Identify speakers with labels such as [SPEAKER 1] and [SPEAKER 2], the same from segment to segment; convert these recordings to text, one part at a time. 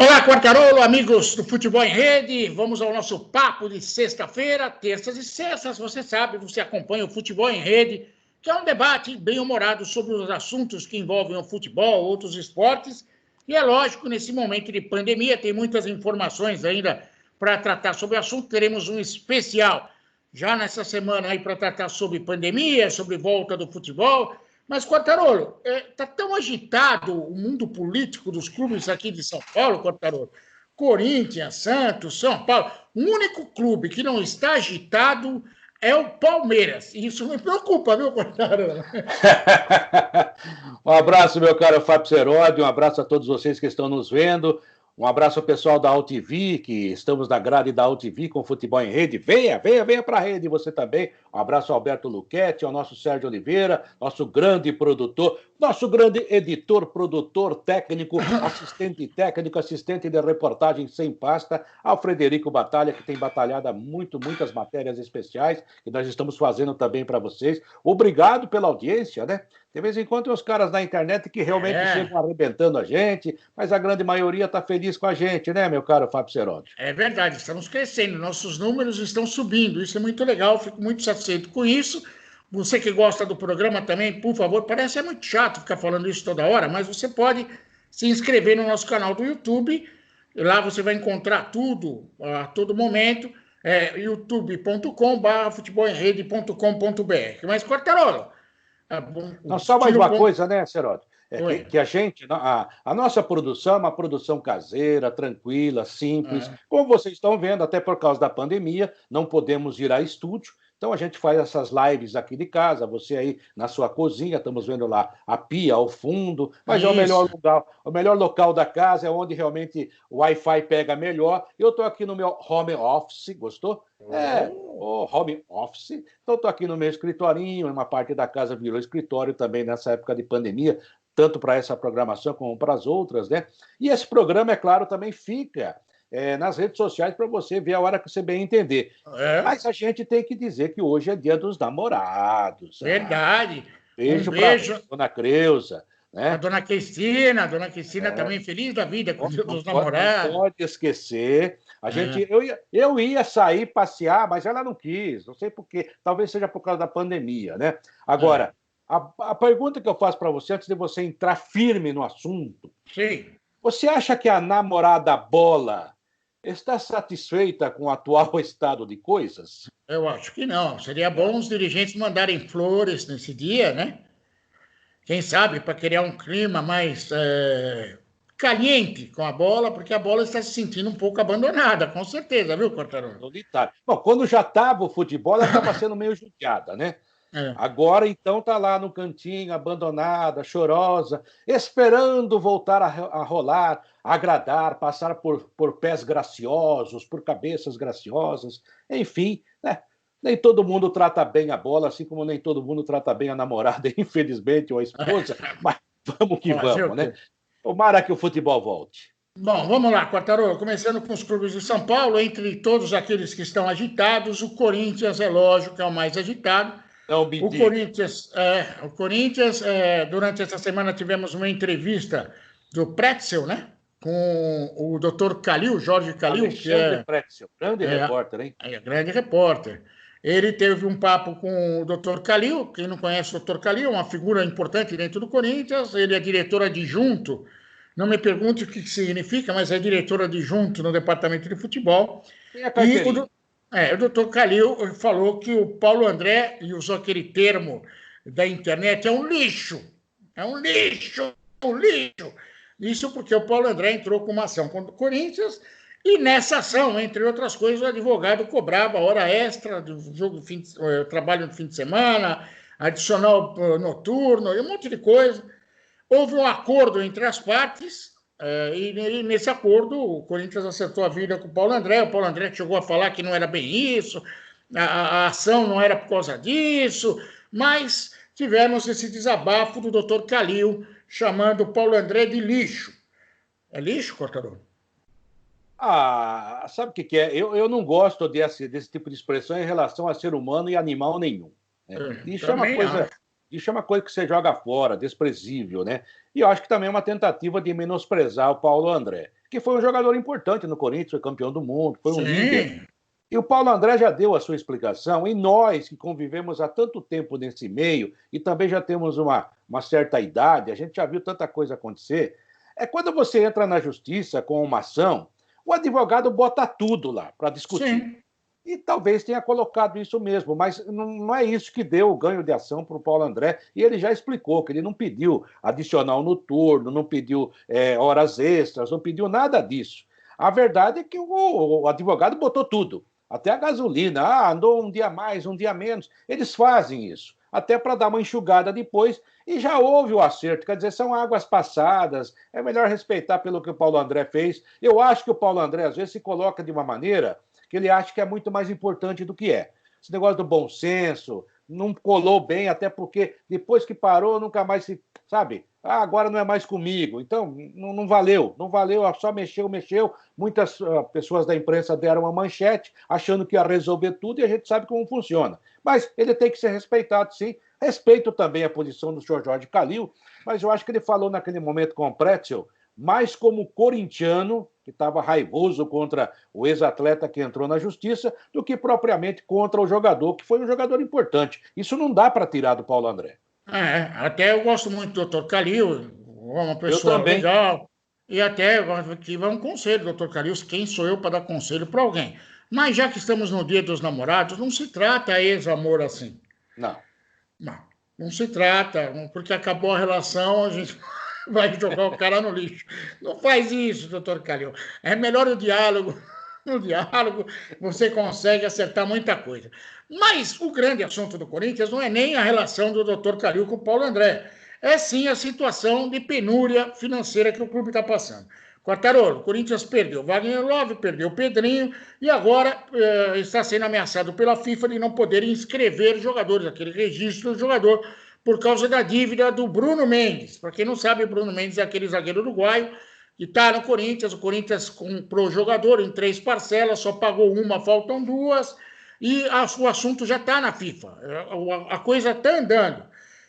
[SPEAKER 1] Olá, Quartarolo, amigos do Futebol em Rede. Vamos ao nosso papo de sexta-feira, terças e sextas. Você sabe, você acompanha o Futebol em Rede, que é um debate bem-humorado sobre os assuntos que envolvem o futebol, outros esportes. E é lógico, nesse momento de pandemia, tem muitas informações ainda para tratar sobre o assunto. Teremos um especial já nessa semana aí para tratar sobre pandemia, sobre volta do futebol. Mas, Quartarolo, está tão agitado o mundo político dos clubes aqui de São Paulo, Quartarolo. Corinthians, Santos, São Paulo. O único clube que não está agitado é o Palmeiras. E isso me preocupa, viu, Quartarolo?
[SPEAKER 2] Um abraço, meu caro Fábio Seródio, um abraço a todos vocês que estão nos vendo. Um abraço ao pessoal da AltV, que estamos na grade da AltV com Futebol em Rede. Venha para a rede, você também. Um abraço ao Alberto Luchetti, ao nosso Sérgio Oliveira, nosso grande produtor, nosso grande editor, produtor, técnico, assistente de reportagem sem pasta, ao Frederico Batalha, que tem batalhado muitas matérias especiais, que nós estamos fazendo também para vocês. Obrigado pela audiência, né? De vez em quando tem uns caras na internet que realmente chegam arrebentando a gente, mas a grande maioria está feliz com a gente, né, meu caro Fábio Seródio?
[SPEAKER 1] É verdade, estamos crescendo, nossos números estão subindo, isso é muito legal, fico muito satisfeito com isso. Você que gosta do programa também, por favor, parece muito chato ficar falando isso toda hora, mas você pode se inscrever no nosso canal do YouTube, lá você vai encontrar tudo a todo momento, youtube.com/futebolemrede.com.br. Mas, Quartarolo,
[SPEAKER 2] Não, só mais uma coisa, né, Seródio? Que a gente, a nossa produção é uma produção caseira, tranquila, simples. Como vocês estão vendo, até por causa da pandemia, não podemos ir a estúdio. Então a gente faz essas lives aqui de casa, você aí na sua cozinha, estamos vendo lá a pia ao fundo, mas é o melhor local da casa, é onde realmente o Wi-Fi pega melhor. Eu estou aqui no meu home office, gostou? O home office. Então estou aqui no meu escritorinho, uma parte da casa virou escritório também nessa época de pandemia, tanto para essa programação como para as outras, né? E esse programa, é claro, também fica nas redes sociais para você ver a hora que você bem entender. Mas a gente tem que dizer que hoje é dia dos namorados.
[SPEAKER 1] Verdade.
[SPEAKER 2] Beijo para a dona Creuza. Né?
[SPEAKER 1] A dona Cristina também feliz da vida com o dia dos namorados.
[SPEAKER 2] Não pode esquecer. Eu ia sair passear, mas ela não quis. Não sei por quê. Talvez seja por causa da pandemia, né? Agora, a pergunta que eu faço para você, antes de você entrar firme no assunto.
[SPEAKER 1] Sim.
[SPEAKER 2] Você acha que a namorada Bola está satisfeita com o atual estado de coisas?
[SPEAKER 1] Eu acho que não. Seria bom os dirigentes mandarem flores nesse dia, né? Quem sabe para criar um clima mais caliente com a bola, porque a bola está se sentindo um pouco abandonada, com certeza, viu, Quartarolo?
[SPEAKER 2] Solitário. Bom, quando já estava o futebol, ela estava sendo meio judiada, né? Agora, então, está lá no cantinho, abandonada, chorosa, esperando voltar a rolar, agradar, passar por pés graciosos, por cabeças graciosas, enfim, né? Nem todo mundo trata bem a bola, assim como nem todo mundo trata bem a namorada, infelizmente, ou a esposa, mas vamos que vamos, né? Tomara que o futebol volte.
[SPEAKER 1] Bom, vamos lá, Quartarolo. Começando com os clubes de São Paulo, entre todos aqueles que estão agitados, o Corinthians é lógico que é o mais agitado. O Corinthians, durante essa semana tivemos uma entrevista do Pretzel, né? Com o Dr. Calil, Jorge Calil,
[SPEAKER 2] Alexandre Pretzel, grande repórter, hein?
[SPEAKER 1] Grande repórter. Ele teve um papo com o Dr. Calil. Quem não conhece o Dr. Calil, é uma figura importante dentro do Corinthians. Ele é diretor adjunto. Não me pergunte o que significa, mas é diretor adjunto no departamento de futebol. O doutor Calil falou que o Paulo André, e usou aquele termo da internet, é um lixo. É um lixo, um lixo. Isso porque o Paulo André entrou com uma ação contra o Corinthians e nessa ação, entre outras coisas, o advogado cobrava hora extra do jogo, trabalho no fim de semana, adicional noturno e um monte de coisa. Houve um acordo entre as partes e nesse acordo o Corinthians acertou a vida com o Paulo André. O Paulo André chegou a falar que não era bem isso, a ação não era por causa disso, mas tivemos esse desabafo do Dr. Calil chamando o Paulo André de lixo. É lixo, Quartarolo?
[SPEAKER 2] Sabe o que é? Eu não gosto desse tipo de expressão em relação a ser humano e animal nenhum. Isso é uma coisa Isso é uma coisa que você joga fora, desprezível, né? E eu acho que também é uma tentativa de menosprezar o Paulo André, que foi um jogador importante no Corinthians, foi campeão do mundo, foi um líder.
[SPEAKER 1] Sim.
[SPEAKER 2] E o Paulo André já deu a sua explicação, e nós que convivemos há tanto tempo nesse meio, e também já temos uma certa idade, a gente já viu tanta coisa acontecer, é quando você entra na justiça com uma ação, o advogado bota tudo lá para discutir.
[SPEAKER 1] Sim.
[SPEAKER 2] E talvez tenha colocado isso mesmo, mas não é isso que deu o ganho de ação para o Paulo André. E ele já explicou que ele não pediu adicional noturno, não pediu horas extras, não pediu nada disso. A verdade é que o advogado botou tudo, até a gasolina. Ah, andou um dia mais, um dia menos. Eles fazem isso, até para dar uma enxugada depois. E já houve o acerto, quer dizer, são águas passadas. É melhor respeitar pelo que o Paulo André fez. Eu acho que o Paulo André, às vezes, se coloca de uma maneira que ele acha que é muito mais importante do que é. Esse negócio do bom senso não colou bem, até porque depois que parou, nunca mais se. Sabe? Ah, agora não é mais comigo. Então, não valeu. Não valeu, só mexeu. Muitas pessoas da imprensa deram uma manchete, achando que ia resolver tudo, e a gente sabe como funciona. Mas ele tem que ser respeitado, sim. Respeito também a posição do senhor Jorge Calil, mas eu acho que ele falou naquele momento com o Pretzel mais como corintiano, que estava raivoso contra o ex-atleta que entrou na justiça, do que propriamente contra o jogador, que foi um jogador importante. Isso não dá para tirar do Paulo André.
[SPEAKER 1] Até eu gosto muito do Dr. Calil, uma
[SPEAKER 2] Eu
[SPEAKER 1] pessoa
[SPEAKER 2] também.
[SPEAKER 1] legal, e até tive um conselho, Dr. Calil, quem sou eu para dar conselho para alguém? Mas já que estamos no Dia dos Namorados, não se trata ex-amor assim.
[SPEAKER 2] Não.
[SPEAKER 1] Não se trata, porque acabou a relação, a gente vai jogar o cara no lixo. Não faz isso, doutor Calil. É melhor o diálogo. No diálogo você consegue acertar muita coisa. Mas o grande assunto do Corinthians não é nem a relação do doutor Calil com o Paulo André. É sim a situação de penúria financeira que o clube está passando. Quartarolo, o Corinthians perdeu Wagner Love, perdeu Pedrinho e agora está sendo ameaçado pela FIFA de não poder inscrever jogadores, aquele registro do jogador, por causa da dívida do Bruno Mendes. Para quem não sabe, Bruno Mendes é aquele zagueiro uruguaio que está no Corinthians. O Corinthians comprou o jogador em 3 parcelas, só pagou uma, faltam 2, e o assunto já está na FIFA. A coisa está andando.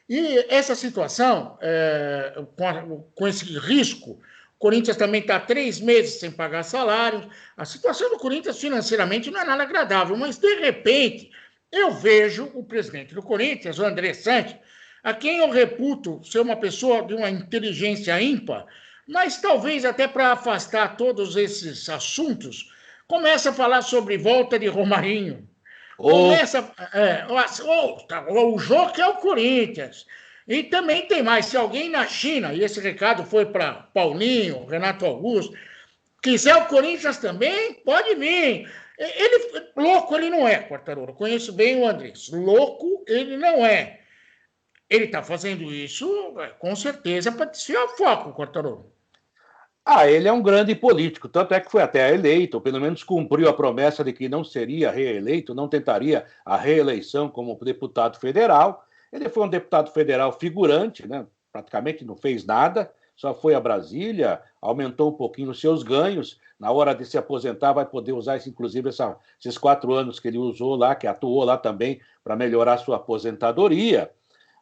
[SPEAKER 1] E essa situação, com esse risco, o Corinthians também está 3 meses sem pagar salários. A situação do Corinthians financeiramente não é nada agradável, mas de repente eu vejo o presidente do Corinthians, o André Santos, a quem eu reputo ser uma pessoa de uma inteligência ímpar, mas talvez até para afastar todos esses assuntos, começa a falar sobre volta de Romarinho. Começa. O jogo é o Corinthians. E também tem mais. Se alguém na China, e esse recado foi para Paulinho, Renato Augusto, quiser o Corinthians também, pode vir. Louco ele não é, Quartarolo. Conheço bem o Andrés. Louco ele não é. Ele está fazendo isso, com certeza, para desviar o foco, Quartarolo.
[SPEAKER 2] Ele é um grande político, tanto é que foi até eleito, ou pelo menos cumpriu a promessa de que não seria reeleito, não tentaria a reeleição como deputado federal. Ele foi um deputado federal figurante, né? Praticamente não fez nada, só foi a Brasília, aumentou um pouquinho os seus ganhos. Na hora de se aposentar, vai poder usar, inclusive, esses 4 anos que ele usou lá, que atuou lá também, para melhorar sua aposentadoria.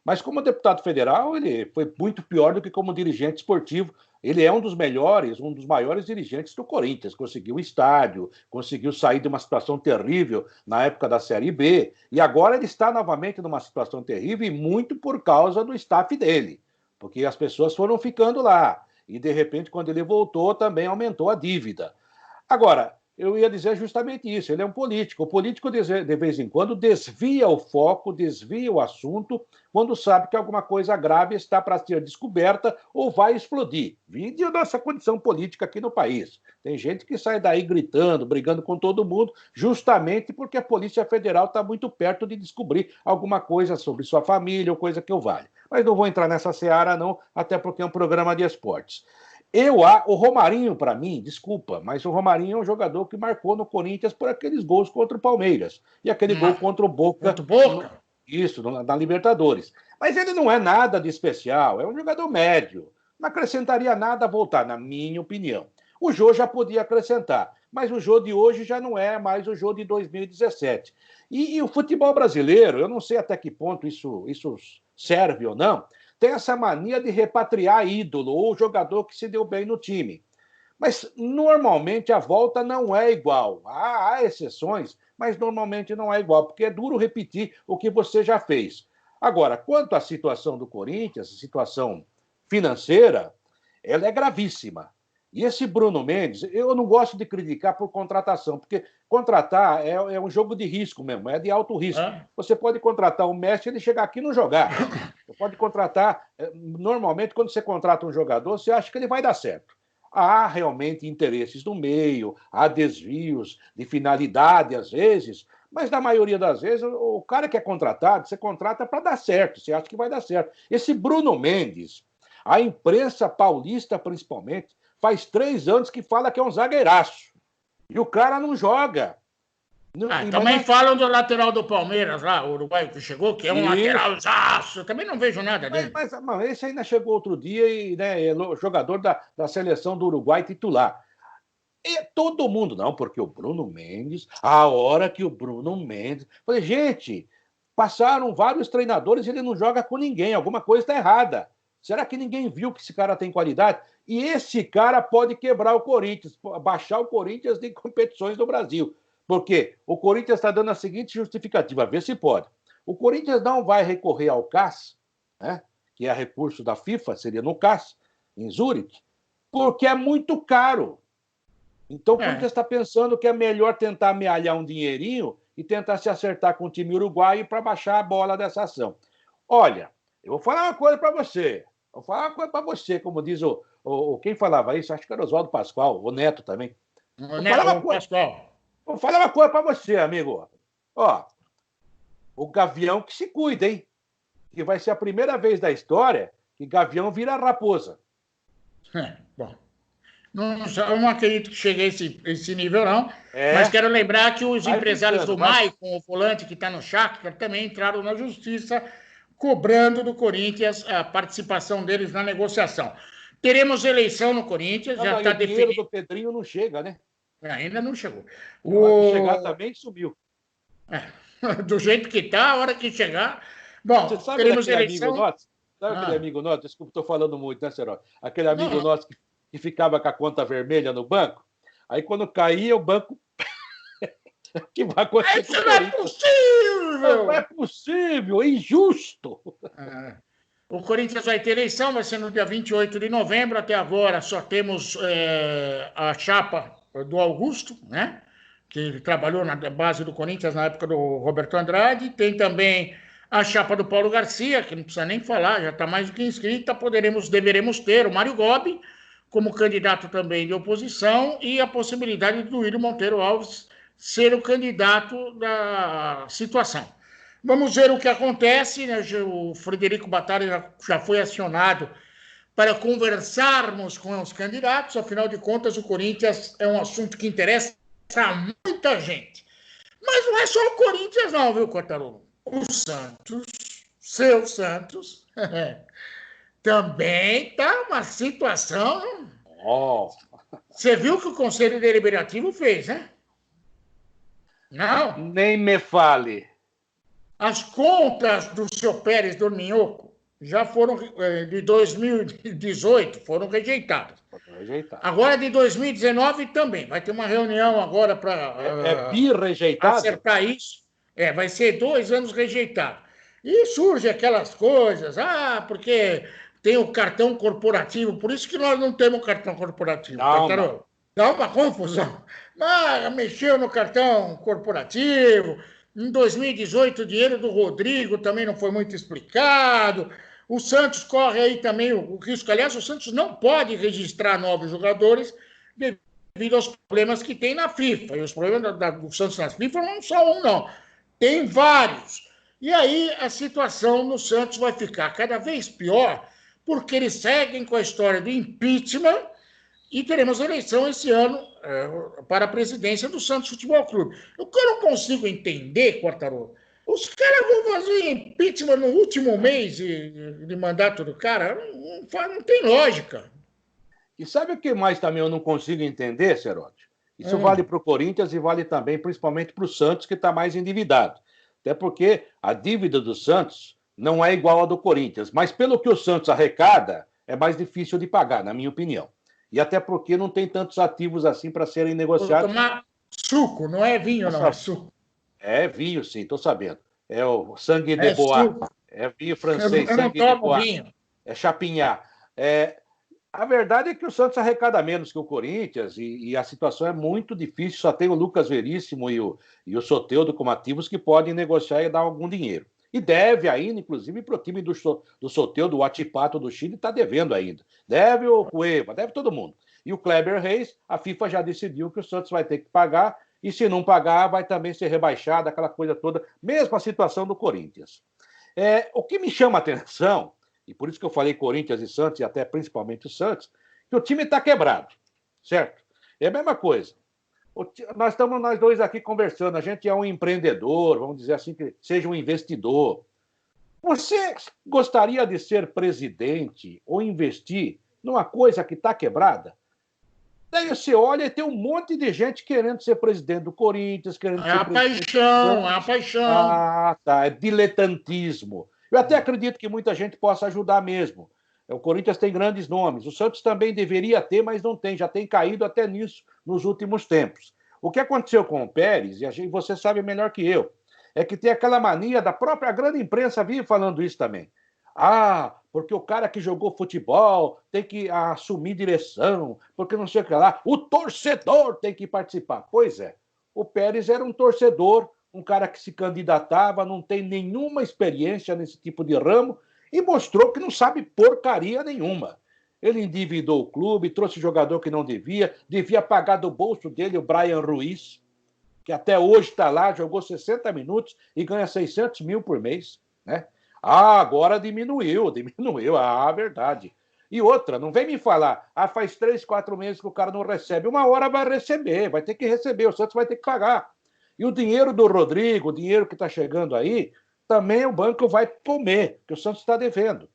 [SPEAKER 2] Mas como deputado federal, ele foi muito pior do que como dirigente esportivo. Ele é um dos maiores dirigentes do Corinthians. Conseguiu um estádio, conseguiu sair de uma situação terrível na época da Série B. E agora ele está novamente numa situação terrível, e muito por causa do staff dele. Porque as pessoas foram ficando lá. E, de repente, quando ele voltou, também aumentou a dívida. Agora, eu ia dizer justamente isso. Ele é um político. O político, de vez em quando, desvia o foco, desvia o assunto, quando sabe que alguma coisa grave está para ser descoberta ou vai explodir. Vide a nossa condição política aqui no país. Tem gente que sai daí gritando, brigando com todo mundo, justamente porque a Polícia Federal está muito perto de descobrir alguma coisa sobre sua família ou coisa que o valha. Mas não vou entrar nessa seara, não, até porque é um programa de esportes. O Romarinho, para mim, desculpa, mas o Romarinho é um jogador que marcou no Corinthians por aqueles gols contra o Palmeiras e aquele gol contra o Boca.
[SPEAKER 1] Contra o Boca?
[SPEAKER 2] Isso, na Libertadores. Mas ele não é nada de especial, é um jogador médio. Não acrescentaria nada a voltar, na minha opinião. O Jô já podia acrescentar, mas o Jô de hoje já não é mais o Jô de 2017. E o futebol brasileiro, eu não sei até que ponto isso serve ou não, tem essa mania de repatriar ídolo ou jogador que se deu bem no time. Mas, normalmente, a volta não é igual. Há exceções, mas normalmente não é igual, porque é duro repetir o que você já fez. Agora, quanto à situação do Corinthians, a situação financeira, ela é gravíssima. E esse Bruno Mendes, eu não gosto de criticar por contratação, porque contratar é um jogo de risco mesmo, é de alto risco. Você pode contratar o Messi e ele chegar aqui e não jogar. Você pode contratar... Normalmente, quando você contrata um jogador, você acha que ele vai dar certo. Há realmente interesses no meio, há desvios de finalidade, às vezes, mas na maioria das vezes, o cara que é contratado, você contrata para dar certo, você acha que vai dar certo. Esse Bruno Mendes, a imprensa paulista, principalmente, faz 3 anos que fala que é um zagueiraço. E o cara não joga.
[SPEAKER 1] Também falam do lateral do Palmeiras lá, o uruguaio que chegou, que é um lateralzaço. Também não vejo nada dele.
[SPEAKER 2] Mas esse ainda chegou outro dia e é jogador da seleção do Uruguai titular. E todo mundo, não, porque o Bruno Mendes, a hora que o Bruno Mendes... Falei, gente, passaram vários treinadores e ele não joga com ninguém, alguma coisa está errada. Será que ninguém viu que esse cara tem qualidade? E esse cara pode quebrar o Corinthians, baixar o Corinthians de competições do Brasil. Porque o Corinthians está dando a seguinte justificativa, vê se pode. O Corinthians não vai recorrer ao CAS, né, que é recurso da FIFA, seria no CAS, em Zurique, porque é muito caro. Então o Corinthians está pensando que é melhor tentar amealhar um dinheirinho e tentar se acertar com o time uruguaio para baixar a bola dessa ação. Olha, eu vou falar uma coisa para você. Como diz quem falava isso, acho que era Oswaldo Pascoal, o Neto também. Vou falar uma coisa para você, amigo. Ó, o Gavião que se cuida, hein? Que vai ser a primeira vez da história que Gavião vira raposa.
[SPEAKER 1] Bom, eu não acredito que chegue a esse nível, não. Mas quero lembrar que os empresários do Maicon, o volante que está no Shakhtar, também entraram na justiça cobrando do Corinthians a participação deles na negociação. Teremos eleição no Corinthians, já está definido. O dinheiro
[SPEAKER 2] do Pedrinho não chega, né?
[SPEAKER 1] Ainda não chegou.
[SPEAKER 2] Se chegar também, sumiu.
[SPEAKER 1] Do jeito que está, a hora que chegar... Bom,
[SPEAKER 2] você sabe teremos eleição... Sabe aquele amigo nosso? Desculpa, estou falando muito, né, Serol? Aquele amigo nosso que ficava com a conta vermelha no banco, aí quando caía, o banco... O que vai acontecer?
[SPEAKER 1] Isso não é possível!
[SPEAKER 2] Não é possível, é injusto.
[SPEAKER 1] O Corinthians vai ter eleição, vai ser no dia 28 de novembro. Até agora só temos a chapa do Augusto, né? Que trabalhou na base do Corinthians na época do Roberto Andrade. Tem também a chapa do Paulo Garcia, que não precisa nem falar, já está mais do que inscrita. Deveremos ter o Mário Gobi como candidato também de oposição e a possibilidade do Duílio Monteiro Alves ser o candidato da situação. Vamos ver o que acontece, né? O Frederico Batalha já foi acionado para conversarmos com os candidatos, afinal de contas o Corinthians é um assunto que interessa a muita gente. Mas não é só o Corinthians não, viu, Quartarolo? O Santos, seu Santos, também está uma situação... Você viu o que o Conselho Deliberativo fez, né? Não?
[SPEAKER 2] Nem me fale.
[SPEAKER 1] As contas do seu Pérez Dorminhoco já foram, de 2018, foram rejeitadas. Agora, de 2019 também. Vai ter uma reunião agora para
[SPEAKER 2] rejeitado?
[SPEAKER 1] acertar isso. Vai ser 2 anos rejeitado. E surge aquelas coisas, porque tem o cartão corporativo, por isso que nós não temos cartão corporativo. Dá uma confusão. Mas mexeu no cartão corporativo. Em 2018, o dinheiro do Rodrigo também não foi muito explicado. O Santos corre aí também o risco. Aliás, o Santos não pode registrar novos jogadores devido aos problemas que tem na FIFA. E os problemas do Santos na FIFA não são um, não. Tem vários. E aí a situação no Santos vai ficar cada vez pior, porque eles seguem com a história do impeachment e teremos eleição esse ano para a presidência do Santos Futebol Clube. O que eu não consigo entender, Quartarolo, os caras vão fazer impeachment no último mês de mandato do cara? Não tem lógica.
[SPEAKER 2] E sabe o que mais também eu não consigo entender, Cerotti? Isso vale para o Corinthians e vale também, principalmente, para o Santos, que está mais endividado. Até porque a dívida do Santos não é igual ao do Corinthians, mas pelo que o Santos arrecada, é mais difícil de pagar, na minha opinião. E até porque não tem tantos ativos assim para serem negociados.
[SPEAKER 1] Vou tomar suco, não é vinho, não, é suco.
[SPEAKER 2] É vinho, sim, estou sabendo. É o sangue de
[SPEAKER 1] É
[SPEAKER 2] bois.
[SPEAKER 1] suco.
[SPEAKER 2] É vinho francês,
[SPEAKER 1] Eu não
[SPEAKER 2] sangue de
[SPEAKER 1] tomo
[SPEAKER 2] bois.
[SPEAKER 1] vinho.
[SPEAKER 2] É chapinhar. A verdade é que o Santos arrecada menos que o Corinthians e a situação é muito difícil. Só tem o Lucas Veríssimo e o Soteldo como ativos que podem negociar e dar algum dinheiro. E deve ainda, inclusive, para o time do Soteldo, o Atipato do Chile, está devendo ainda. Deve o Cueva, deve todo mundo. E o Kleber Reis, a FIFA já decidiu que o Santos vai ter que pagar, e se não pagar, vai também ser rebaixado, aquela coisa toda, mesmo a situação do Corinthians. O que me chama a atenção, e por isso que eu falei Corinthians e Santos, e até principalmente o Santos, que o time está quebrado, certo? É a mesma coisa. Nós estamos nós dois aqui conversando, a gente é um empreendedor, vamos dizer assim, que seja um investidor. Você gostaria de ser presidente ou investir numa coisa que está quebrada? Daí você olha e tem um monte de gente querendo ser presidente do Corinthians, querendo ser presidente
[SPEAKER 1] É a paixão.
[SPEAKER 2] Ah, tá. É diletantismo. Eu até acredito que muita gente possa ajudar mesmo. O Corinthians tem grandes nomes. O Santos também deveria ter, mas não tem. Já tem caído até nisso nos últimos tempos. O que aconteceu com o Pérez, e você sabe melhor que eu, é que tem aquela mania da própria grande imprensa vir falando isso também. Porque o cara que jogou futebol tem que assumir direção, porque não sei o que lá. O torcedor tem que participar. Pois é, o Pérez era um torcedor, um cara que se candidatava, não tem nenhuma experiência nesse tipo de ramo e mostrou que não sabe porcaria nenhuma. Ele endividou o clube, trouxe jogador que não devia pagar do bolso dele o Brian Ruiz, que até hoje está lá, jogou 60 minutos e ganha 600 mil por mês, né? Agora diminuiu, verdade. E outra, não vem me falar, faz 3, 4 meses que o cara não recebe. Uma hora vai receber, vai ter que receber, o Santos vai ter que pagar. E o dinheiro do Rodrigo, o dinheiro que está chegando aí, também o banco vai comer, que o Santos está devendo.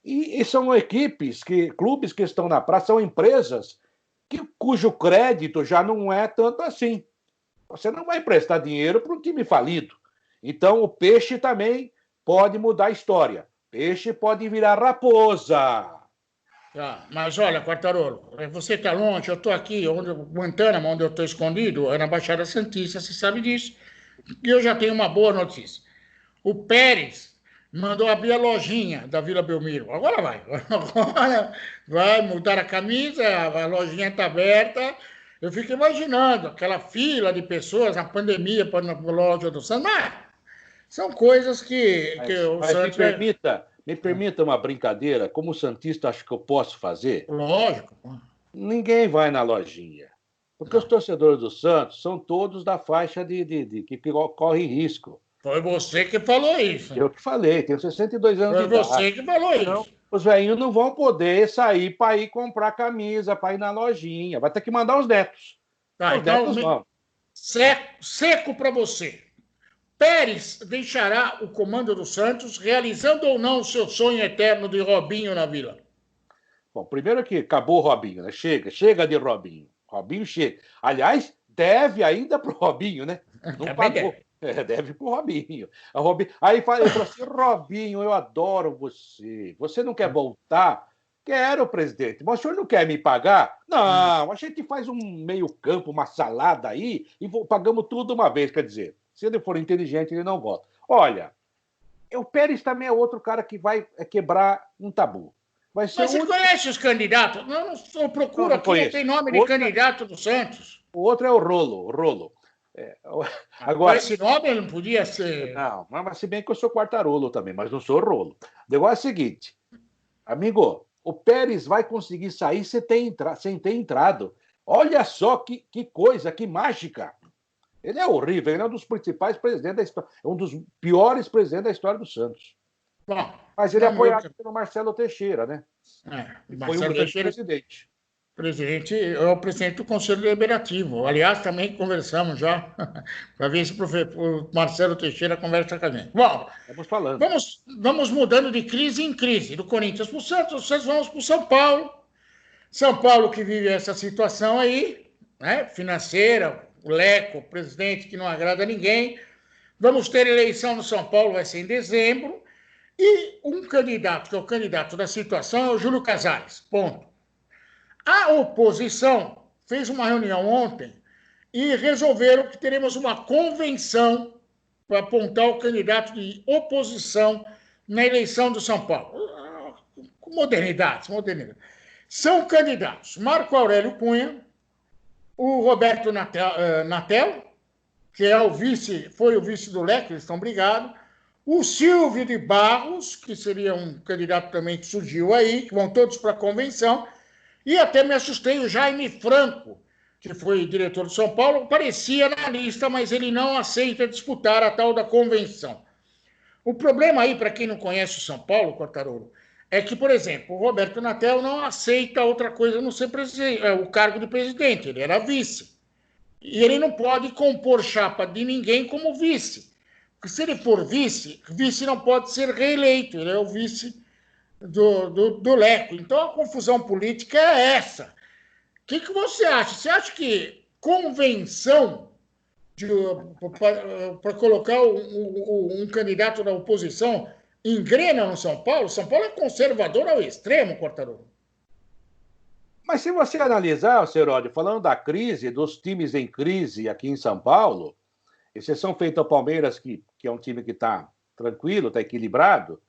[SPEAKER 2] E são equipes, clubes que estão na praça, são empresas cujo crédito já não é tanto assim. Você não vai emprestar dinheiro para um time falido. Então, o peixe também pode mudar a história. Peixe pode virar raposa.
[SPEAKER 1] Mas olha, Quartarolo, você está longe, eu estou aqui, Guantánamo, onde eu estou escondido, é na Baixada Santista, você sabe disso. E eu já tenho uma boa notícia. O Pérez mandou abrir a lojinha da Vila Belmiro. Agora vai mudar a camisa, a lojinha está aberta. Eu fico imaginando aquela fila de pessoas na pandemia para na loja do Santos. São coisas que o Santos...
[SPEAKER 2] Me permita uma brincadeira, como santista acho que eu posso fazer.
[SPEAKER 1] Lógico.
[SPEAKER 2] Ninguém vai na lojinha. Porque os torcedores do Santos são todos da faixa que corre risco.
[SPEAKER 1] Foi você que falou isso.
[SPEAKER 2] Eu que falei, tenho 62 anos de idade.
[SPEAKER 1] Foi você que falou isso.
[SPEAKER 2] Os velhinhos não vão poder sair para ir comprar camisa, para ir na lojinha. Vai ter que mandar os netos. Os netos vão.
[SPEAKER 1] Seco para você. Pérez deixará o comando do Santos, realizando ou não o seu sonho eterno de Robinho na Vila?
[SPEAKER 2] Bom, primeiro que acabou o Robinho, né? Chega de Robinho. Robinho chega. Aliás, deve ainda pro Robinho, né? Não pagou. Deve pro Robinho. Aí ele falou assim, Robinho, eu adoro você. Você não quer voltar? Quero, presidente. Mas o senhor não quer me pagar? Não, a gente faz um meio campo, uma salada aí e pagamos tudo uma vez, quer dizer. Se ele for inteligente, ele não volta. Olha, o Pérez também é outro cara que vai quebrar um tabu.
[SPEAKER 1] Mas você conhece os candidatos? Não procura aqui, não tem nome de candidato do Santos.
[SPEAKER 2] O outro é o Rolo.
[SPEAKER 1] Agora, esse nome ele não podia ser...
[SPEAKER 2] Não, mas se bem que eu sou Quartarolo também, mas não sou Rolo. O negócio é o seguinte, amigo, o Pérez vai conseguir sair sem ter entrado. Olha só que coisa, que mágica. Ele é horrível, ele é um dos principais presidentes da história, é um dos piores presidentes da história do Santos.
[SPEAKER 1] Bom,
[SPEAKER 2] mas ele é apoiado pelo Marcelo Teixeira, né?
[SPEAKER 1] Foi um grande presidente. É o presidente do Conselho Deliberativo. Aliás, também conversamos já, para ver se o Marcelo Teixeira conversa com a gente. Bom,
[SPEAKER 2] estamos falando.
[SPEAKER 1] Vamos mudando de crise em crise. Do Corinthians para o Santos, vamos para o São Paulo. São Paulo que vive essa situação aí, né, financeira, o Leco, presidente que não agrada a ninguém. Vamos ter eleição no São Paulo, vai ser em dezembro. E um candidato, que é o candidato da situação, é o Júlio Casares. Ponto. A oposição fez uma reunião ontem e resolveram que teremos uma convenção para apontar o candidato de oposição na eleição do São Paulo. Modernidade. São candidatos Marco Aurélio Cunha, o Roberto Natel, que é foi o vice do Leque, eles estão brigados, o Silvio de Barros, que seria um candidato também que surgiu aí, que vão todos para a convenção, e até me assustei, o Jaime Franco, que foi diretor de São Paulo, aparecia na lista, mas ele não aceita disputar a tal da convenção. O problema aí, para quem não conhece o São Paulo, Quartarolo, é que, por exemplo, o Roberto Natel não aceita outra coisa não ser o cargo de presidente, ele era vice. E ele não pode compor chapa de ninguém como vice. Porque se ele for vice não pode ser reeleito, ele é o vice do Leco. Então a confusão política é essa. O que você acha? Você acha que convenção para colocar um candidato da oposição engrena no São Paulo? São Paulo é conservador ao extremo, Quartarolo.
[SPEAKER 2] Mas se você analisar, Seródio, falando da crise, dos times em crise aqui em São Paulo, exceção feita ao Palmeiras, que é um time que está tranquilo, está equilibrado,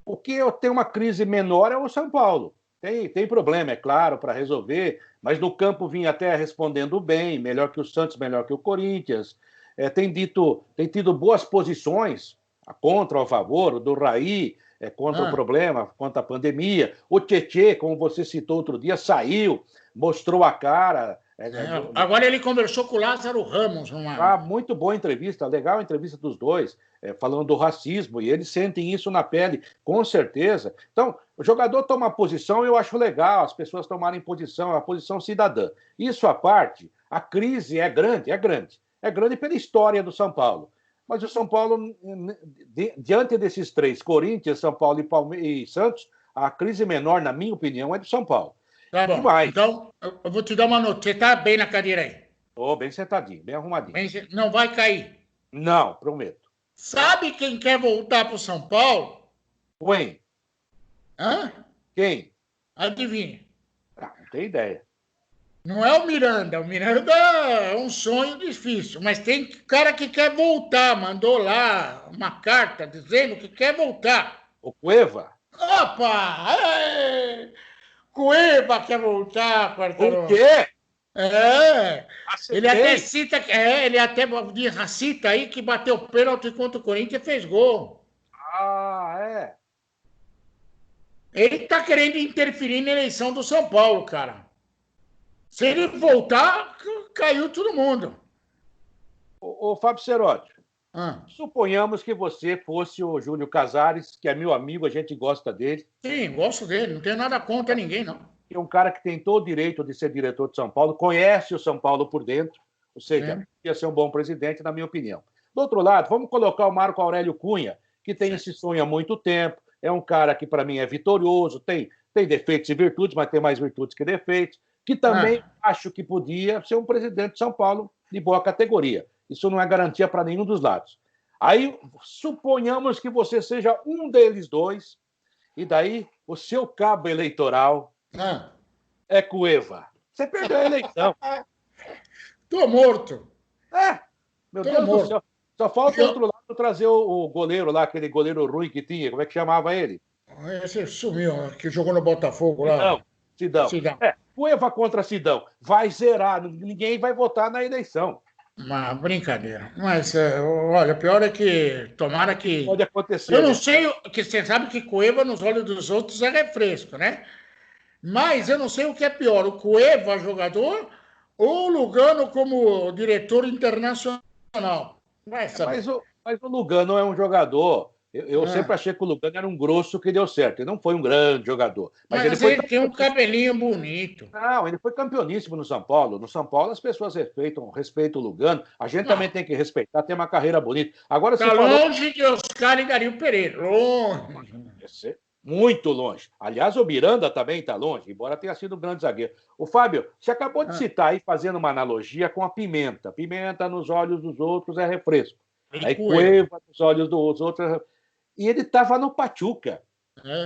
[SPEAKER 2] o que tem uma crise menor é o São Paulo. Tem problema, é claro, para resolver, mas no campo vinha até respondendo bem, melhor que o Santos, melhor que o Corinthians. Tem tido boas posições, a contra ou a favor, o do Raí, contra o problema, contra a pandemia. O Tietê, como você citou outro dia, saiu, mostrou a cara.
[SPEAKER 1] Agora ele conversou com o Lázaro Ramos.
[SPEAKER 2] Muito boa entrevista, legal a entrevista dos dois, falando do racismo, e eles sentem isso na pele, com certeza. Então, o jogador toma posição, eu acho legal, as pessoas tomarem posição, a posição cidadã. Isso à parte, a crise é grande. É grande pela história do São Paulo. Mas o São Paulo, diante desses três, Corinthians, São Paulo e Santos, a crise menor, na minha opinião, é do São Paulo.
[SPEAKER 1] Tá bom. Então, eu vou te dar uma notícia. Você tá bem na cadeira aí?
[SPEAKER 2] Estou bem sentadinho, bem arrumadinho.
[SPEAKER 1] Não vai cair?
[SPEAKER 2] Não, prometo.
[SPEAKER 1] Sabe quem quer voltar para o São Paulo?
[SPEAKER 2] Quem?
[SPEAKER 1] Hã?
[SPEAKER 2] Quem?
[SPEAKER 1] Adivinha.
[SPEAKER 2] Não tenho ideia.
[SPEAKER 1] Não é o Miranda. O Miranda é um sonho difícil, mas tem cara que quer voltar. Mandou lá uma carta dizendo que quer voltar.
[SPEAKER 2] O Cueva?
[SPEAKER 1] Opa! Cueva quer voltar, Quartarolo.
[SPEAKER 2] O quê?
[SPEAKER 1] Ele até cita, ele até cita aí que bateu pênalti contra o Corinthians e fez gol. Ele tá querendo interferir na eleição do São Paulo, cara. Se ele voltar, caiu todo mundo.
[SPEAKER 2] Ô Fábio Seródio, suponhamos que você fosse o Júlio Casares, que é meu amigo, a gente gosta dele.
[SPEAKER 1] Sim, gosto dele, não tenho nada contra ninguém, não.
[SPEAKER 2] É um cara que tem todo o direito de ser diretor de São Paulo, conhece o São Paulo por dentro, ou seja, ia ser um bom presidente, na minha opinião. Do outro lado, vamos colocar o Marco Aurélio Cunha, que tem esse sonho há muito tempo, é um cara que, para mim, é vitorioso, tem defeitos e virtudes, mas tem mais virtudes que defeitos, que também acho que podia ser um presidente de São Paulo de boa categoria. Isso não é garantia para nenhum dos lados. Aí, suponhamos que você seja um deles dois, e daí o seu cabo eleitoral é Cueva. Você perdeu a eleição.
[SPEAKER 1] Tô morto.
[SPEAKER 2] Meu Deus do céu. Só falta do outro lado trazer o goleiro lá, aquele goleiro ruim que tinha. Como é que chamava ele?
[SPEAKER 1] Esse sumiu, que jogou no Botafogo lá.
[SPEAKER 2] Sidão. Cueva contra Sidão. Vai zerar. Ninguém vai votar na eleição.
[SPEAKER 1] Uma brincadeira. Mas, olha, o pior é que tomara que...
[SPEAKER 2] Pode acontecer.
[SPEAKER 1] Eu não sei, que você sabe que Cueva nos olhos dos outros é refresco, né? Mas eu não sei o que é pior, o Cueva jogador ou o Lugano como diretor internacional.
[SPEAKER 2] Mas o Lugano é um jogador. Eu sempre achei que o Lugano era um grosso que deu certo. Ele não foi um grande jogador.
[SPEAKER 1] Mas ele tem um cabelinho bonito.
[SPEAKER 2] Não, ele foi campeoníssimo no São Paulo. No São Paulo as pessoas respeitam o Lugano. A gente também tem que respeitar, tem uma carreira bonita. Agora,
[SPEAKER 1] tá longe de Oscar e Dario Pereira.
[SPEAKER 2] Longe. Muito longe. Aliás, o Miranda também está longe, embora tenha sido um grande zagueiro. O Fábio, você acabou de citar aí, fazendo uma analogia com a pimenta. Pimenta nos olhos dos outros é refresco. Aí Cueva nos olhos dos outros. E ele estava no Pachuca,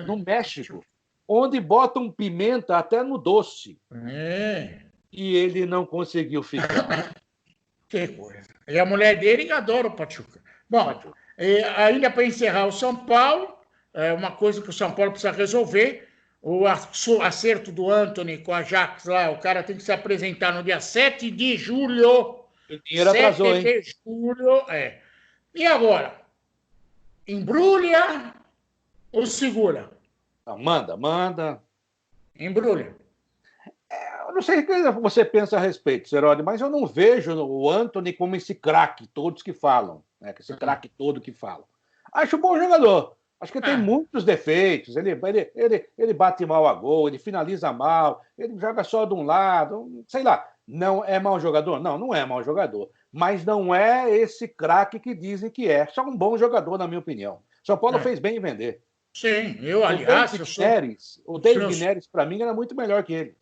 [SPEAKER 2] no México, onde botam pimenta até no doce. E ele não conseguiu ficar.
[SPEAKER 1] Que coisa. E a mulher dele adora o Pachuca. Bom, ainda para encerrar o São Paulo, uma coisa que o São Paulo precisa resolver, o acerto do Antony com a Ajax lá, o cara tem que se apresentar no dia 7 de julho.
[SPEAKER 2] O dinheiro atrasou, hein?
[SPEAKER 1] 7 de julho, E agora? Embrulha ou segura?
[SPEAKER 2] Manda.
[SPEAKER 1] Embrulha.
[SPEAKER 2] Eu não sei o que você pensa a respeito, Serode, mas eu não vejo o Antony como esse craque, todos que falam, né? Esse craque todo que falam. Acho um bom jogador. Acho que tem muitos defeitos. Ele bate mal a gol, ele finaliza mal, ele joga só de um lado, sei lá. Não é mau jogador? Não é mau jogador. Mas não é esse craque que dizem que é. Só um bom jogador, na minha opinião. São Paulo fez bem em vender.
[SPEAKER 1] Sim, aliás...
[SPEAKER 2] O David Neres, para mim, era muito melhor que ele.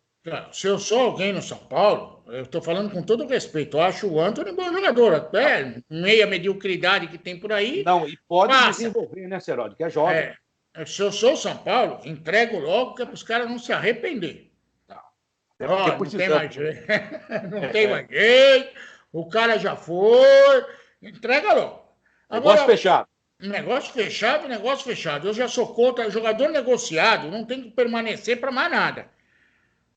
[SPEAKER 1] Se eu sou alguém no São Paulo, eu estou falando com todo respeito, eu acho o Antony um bom jogador, até meia mediocridade que tem por aí.
[SPEAKER 2] Não, e pode desenvolver, né, Serode, que é jovem.
[SPEAKER 1] Se eu sou o São Paulo, entrego logo que é para os caras não se arrepender. Não tem mais jeito. Não tem mais jeito. O cara já foi. Entrega logo.
[SPEAKER 2] Negócio fechado.
[SPEAKER 1] Negócio fechado. Eu já sou contra. Jogador negociado não tem que permanecer para mais nada.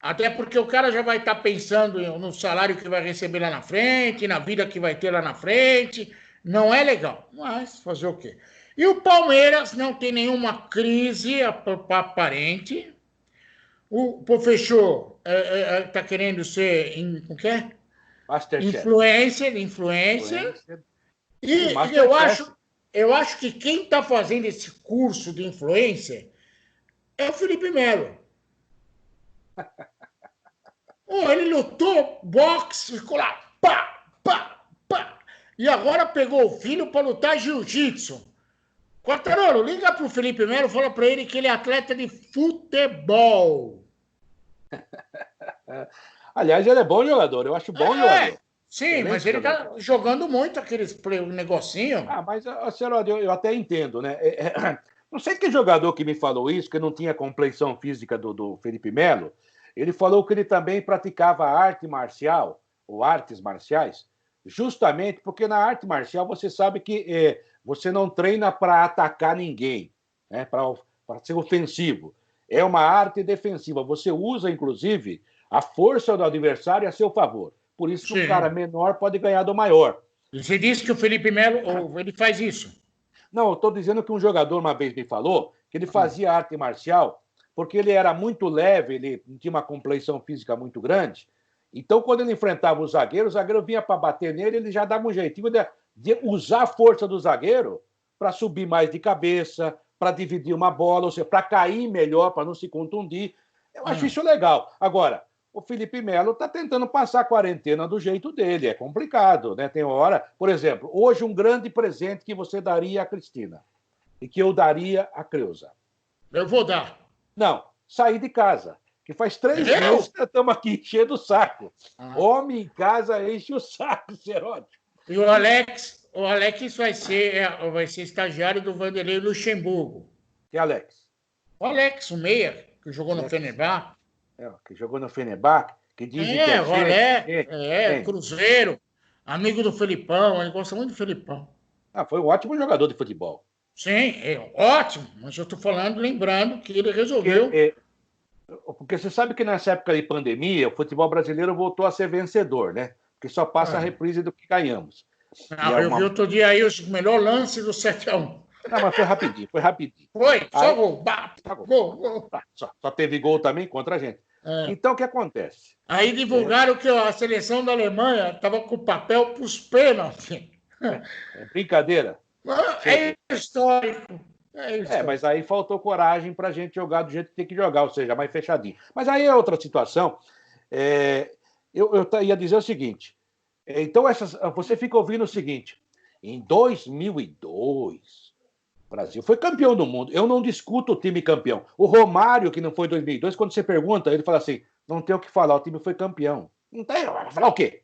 [SPEAKER 1] Até porque o cara já vai estar pensando no salário que vai receber lá na frente, na vida que vai ter lá na frente. Não é legal. Mas fazer o quê? E o Palmeiras não tem nenhuma crise aparente. O Fechou está querendo ser influencer. E eu acho que quem está fazendo esse curso de influencer é o Felipe Melo. Ele lutou boxe, ficou lá, pá. E agora pegou o filho para lutar jiu-jitsu. Quartarolo, liga pro Felipe Melo e fala para ele que ele é atleta de futebol.
[SPEAKER 2] Aliás, ele é bom jogador, eu acho bom jogador.
[SPEAKER 1] Sim, mas ele tá jogando muito aqueles negocinho.
[SPEAKER 2] Mas, senhor, eu até entendo, né? Não sei que jogador que me falou isso, que não tinha complexão física do Felipe Melo. Ele falou que ele também praticava arte marcial, ou artes marciais, justamente porque na arte marcial você sabe que você não treina para atacar ninguém, né? Para ser ofensivo. É uma arte defensiva. Você usa, inclusive, a força do adversário a seu favor. Por isso que um cara menor pode ganhar do maior.
[SPEAKER 1] Você disse que o Felipe Melo ele faz isso?
[SPEAKER 2] Não, eu estou dizendo que um jogador uma vez me falou que ele fazia arte marcial porque ele era muito leve, ele tinha uma complexão física muito grande. Então, quando ele enfrentava o zagueiro vinha para bater nele, ele já dava um jeitinho de usar a força do zagueiro para subir mais de cabeça, para dividir uma bola, ou seja, para cair melhor, para não se contundir. Eu acho isso legal. Agora, o Felipe Melo está tentando passar a quarentena do jeito dele. É complicado, né? Tem hora... Por exemplo, hoje um grande presente que você daria à Cristina e que eu daria à Creuza.
[SPEAKER 1] Eu vou dar.
[SPEAKER 2] Não, sair de casa. Que faz 3 meses que estamos aqui enchendo o saco. Homem em casa enche o saco, Seródio.
[SPEAKER 1] E o Alex vai ser estagiário do Vanderlei Luxemburgo.
[SPEAKER 2] Que Alex?
[SPEAKER 1] O Alex, o meia, que jogou no Fenerbahçe.
[SPEAKER 2] Que jogou no Fenerbahçe, que dizem que
[SPEAKER 1] o Alex, Cruzeiro, amigo do Felipão, ele gosta muito do Felipão.
[SPEAKER 2] Foi um ótimo jogador de futebol.
[SPEAKER 1] Sim, ótimo, mas eu estou falando, lembrando que ele resolveu...
[SPEAKER 2] Porque você sabe que nessa época de pandemia, o futebol brasileiro voltou a ser vencedor, né? Porque só passa a reprise do que ganhamos.
[SPEAKER 1] Eu vi outro dia aí o melhor lance do 7-1.
[SPEAKER 2] Não, mas foi rapidinho.
[SPEAKER 1] Foi, só gol. Gol.
[SPEAKER 2] Só teve gol também contra a gente. Então, o que acontece?
[SPEAKER 1] Aí divulgaram que a seleção da Alemanha estava com papel para os pênaltis.
[SPEAKER 2] Brincadeira.
[SPEAKER 1] É histórico.
[SPEAKER 2] Mas aí faltou coragem para a gente jogar do jeito que tem que jogar, ou seja, mais fechadinho. Mas aí é outra situação. Eu ia dizer o seguinte. Então, você fica ouvindo o seguinte. Em 2002, o Brasil foi campeão do mundo. Eu não discuto o time campeão. O Romário, que não foi em 2002, quando você pergunta, ele fala assim, não tem o que falar, o time foi campeão. Não tem, vai falar o quê?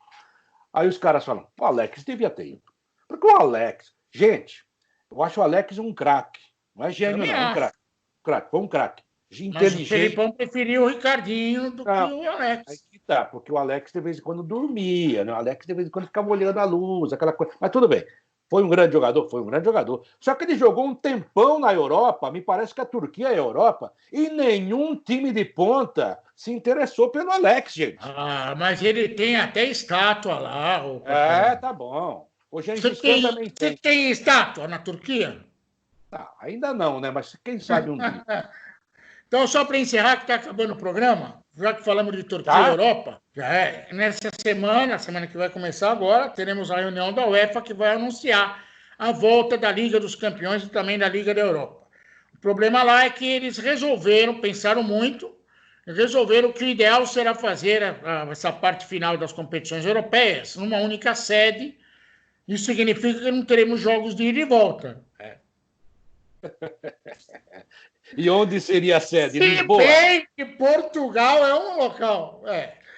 [SPEAKER 2] Aí os caras falam, o Alex devia ter ido. Porque o Alex... Gente, eu acho o Alex um craque. Não é gênio, não. Foi um craque.
[SPEAKER 1] Mas o Felipão preferiu o Ricardinho do que o Alex.
[SPEAKER 2] Aí que tá, porque o Alex de vez em quando dormia, né? O Alex de vez em quando ficava olhando a luz, aquela coisa. Mas tudo bem. Foi um grande jogador? Foi um grande jogador. Só que ele jogou um tempão na Europa, me parece que a Turquia é a Europa, e nenhum time de ponta se interessou pelo Alex, gente.
[SPEAKER 1] Mas ele tem até estátua lá.
[SPEAKER 2] Tá bom. O Gengis Khan também tem.
[SPEAKER 1] Você tem estátua na Turquia?
[SPEAKER 2] Ainda não, né? Mas quem sabe um dia.
[SPEAKER 1] Então, só para encerrar, que está acabando o programa, já que falamos de Turquia e Europa, nessa semana, a semana que vai começar agora, teremos a reunião da UEFA que vai anunciar a volta da Liga dos Campeões e também da Liga da Europa. O problema lá é que eles pensaram muito, resolveram que o ideal será fazer essa parte final das competições europeias numa única sede. Isso significa que não teremos jogos de ida e volta.
[SPEAKER 2] E onde seria a sede? Lisboa?
[SPEAKER 1] Se bem que Portugal é um local.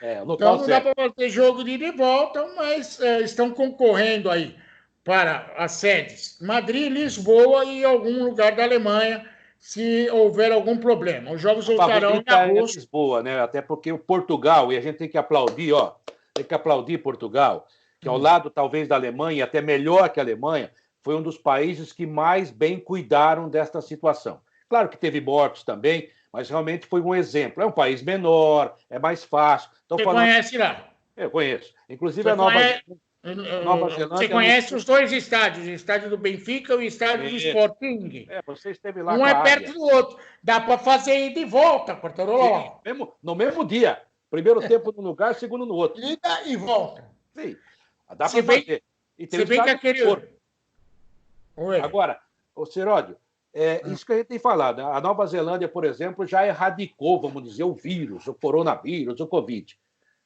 [SPEAKER 1] Então não dá para ter jogo de ida e volta, mas estão concorrendo aí para as sedes Madrid, Lisboa e algum lugar da Alemanha, se houver algum problema. Os jogos voltarão em agosto.
[SPEAKER 2] Lisboa, né? Até porque o Portugal, e a gente tem que aplaudir, Portugal, que ao lado talvez da Alemanha, até melhor que a Alemanha, foi um dos países que mais bem cuidaram desta situação. Claro que teve mortos também, mas realmente foi um exemplo. É um país menor, é mais fácil.
[SPEAKER 1] Você conhece lá?
[SPEAKER 2] Eu conheço. Inclusive a Nova
[SPEAKER 1] Zelândia. Você conhece os dois estádios, o estádio do Benfica e o estádio do Sporting.
[SPEAKER 2] Você esteve lá.
[SPEAKER 1] Um é perto do outro. Dá para fazer ida e volta, Quartarolo.
[SPEAKER 2] No mesmo dia. Primeiro tempo num lugar, segundo no outro.
[SPEAKER 1] Ida e volta.
[SPEAKER 2] Sim. Dá para fazer.
[SPEAKER 1] E tem que aquele...
[SPEAKER 2] Agora, o Seródio, isso que a gente tem falado. A Nova Zelândia, por exemplo, já erradicou, vamos dizer, o vírus, o coronavírus, o Covid.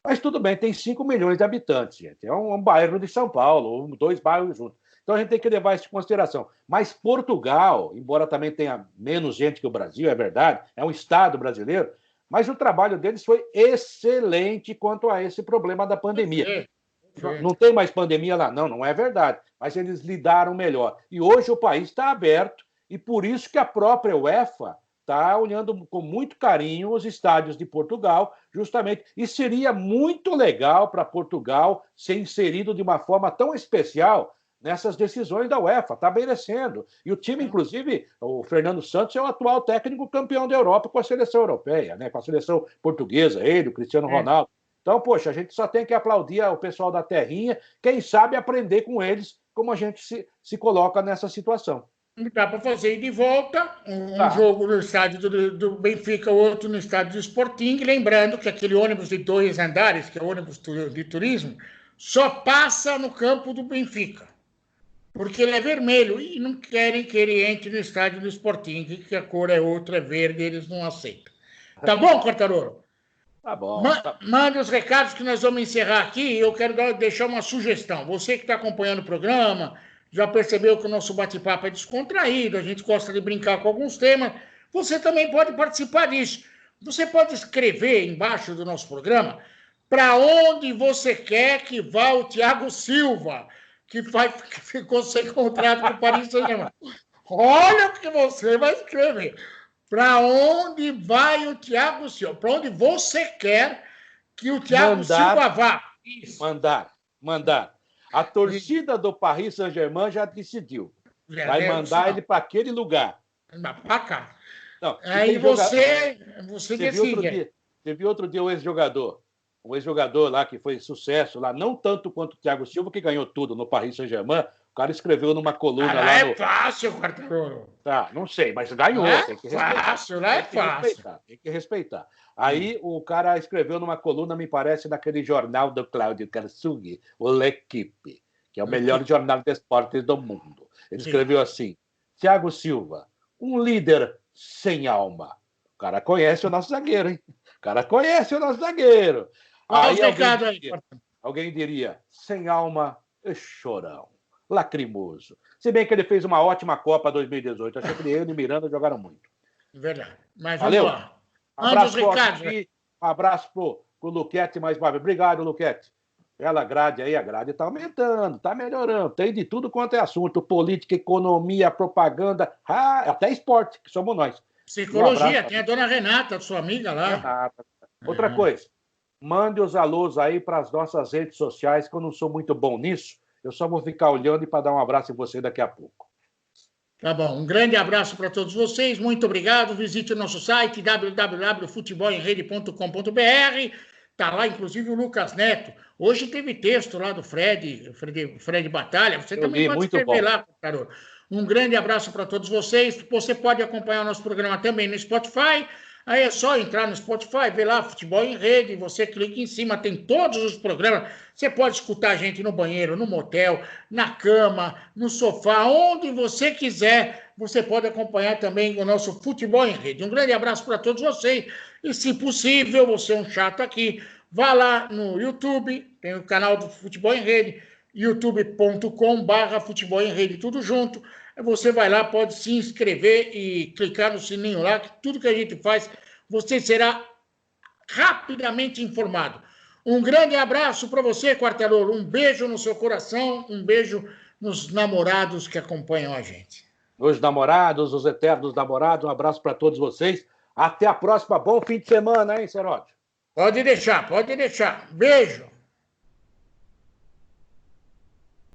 [SPEAKER 2] Mas tudo bem, tem 5 milhões de habitantes, gente. É um bairro de São Paulo, 2 bairros juntos. Então a gente tem que levar isso em consideração. Mas Portugal, embora também tenha menos gente que o Brasil, é verdade, é um estado brasileiro, mas o trabalho deles foi excelente quanto a esse problema da pandemia. Não tem mais pandemia lá, não é verdade. Mas eles lidaram melhor. E hoje o país está aberto, e por isso que a própria UEFA está olhando com muito carinho os estádios de Portugal, justamente. E seria muito legal para Portugal ser inserido de uma forma tão especial nessas decisões da UEFA, está merecendo. E o time, inclusive, o Fernando Santos é o atual técnico campeão da Europa com a seleção europeia, né? Com a seleção portuguesa, ele, o Cristiano Ronaldo. Então, poxa, a gente só tem que aplaudir o pessoal da terrinha, quem sabe aprender com eles como a gente se coloca nessa situação.
[SPEAKER 1] Dá para fazer de volta, um jogo no estádio do Benfica, outro no estádio do Sporting, lembrando que aquele ônibus de 2 andares, que é o ônibus de turismo, só passa no campo do Benfica, porque ele é vermelho e não querem que ele entre no estádio do Sporting, que a cor é outra, é verde, eles não aceitam. Tá bom, Quartarolo?
[SPEAKER 2] Tá bom.
[SPEAKER 1] Mande os recados que nós vamos encerrar aqui. Eu quero deixar uma sugestão. Você que está acompanhando o programa, já percebeu que o nosso bate-papo é descontraído, a gente gosta de brincar com alguns temas. Você também pode participar disso. Você pode escrever embaixo do nosso programa para onde você quer que vá o Thiago Silva, que ficou sem contrato com o Paris Saint-Germain. Olha o que você vai escrever. Para onde vai o Thiago Silva? Para onde você quer que o Thiago Silva vá?
[SPEAKER 2] Isso. Mandar. A torcida do Paris Saint-Germain já decidiu. Vai mandar ele para aquele lugar.
[SPEAKER 1] Para cá.
[SPEAKER 2] Não,
[SPEAKER 1] aí você decide.
[SPEAKER 2] Teve outro dia um ex-jogador lá que foi sucesso lá, não tanto quanto o Thiago Silva, que ganhou tudo no Paris Saint-Germain. O cara escreveu numa coluna lá.
[SPEAKER 1] É fácil, Quartarolo.
[SPEAKER 2] Tá, não sei, mas ganhou. Tem que respeitar.
[SPEAKER 1] Fácil, não é fácil.
[SPEAKER 2] Tem que respeitar. Aí o cara escreveu numa coluna, me parece, naquele jornal do Cláudio Karsug, o L'Equipe, que é o melhor jornal de esportes do mundo. Ele escreveu assim: Thiago Silva, um líder sem alma. O cara conhece o nosso zagueiro, hein? Aí alguém diria, sem alma, chorão. Lacrimoso. Se bem que ele fez uma ótima Copa 2018. Achei que ele e o Miranda jogaram muito.
[SPEAKER 1] Verdade. Mas
[SPEAKER 2] valeu.
[SPEAKER 1] Vamos lá.
[SPEAKER 2] Abraço pro Luquete mais uma vez. Obrigado, Luquete. Aquela grade aí, a grade está aumentando, está melhorando. Tem de tudo quanto é assunto: política, economia, propaganda, até esporte, que somos nós.
[SPEAKER 1] Psicologia, tem a dona Renata, sua amiga lá.
[SPEAKER 2] Renata. Outra coisa, mande os alôs aí para as nossas redes sociais, que eu não sou muito bom nisso. Eu só vou ficar olhando e para dar um abraço em você daqui a pouco.
[SPEAKER 1] Tá bom, um grande abraço para todos vocês, muito obrigado. Visite o nosso site www.futebolemrede.com.br. Tá lá, inclusive, o Lucas Neto. Hoje teve texto lá do Fred Batalha. Você também pode escrever lá, Carol. Um grande abraço para todos vocês. Você pode acompanhar o nosso programa também no Spotify. Aí é só entrar no Spotify, ver lá Futebol em Rede, você clica em cima, tem todos os programas. Você pode escutar a gente no banheiro, no motel, na cama, no sofá, onde você quiser. Você pode acompanhar também o nosso Futebol em Rede. Um grande abraço para todos vocês. E, se possível, você é um chato aqui, vá lá no YouTube, tem o canal do Futebol em Rede, youtube.com/Futebol em Rede, tudo junto. Você vai lá, pode se inscrever e clicar no sininho lá, que tudo que a gente faz, você será rapidamente informado. Um grande abraço para você, Quartarolo. Um beijo no seu coração, um beijo nos namorados que acompanham a gente.
[SPEAKER 2] Os namorados, os eternos namorados, um abraço para todos vocês. Até a próxima. Bom fim de semana, hein, Seródio?
[SPEAKER 1] Pode deixar, pode deixar. Beijo.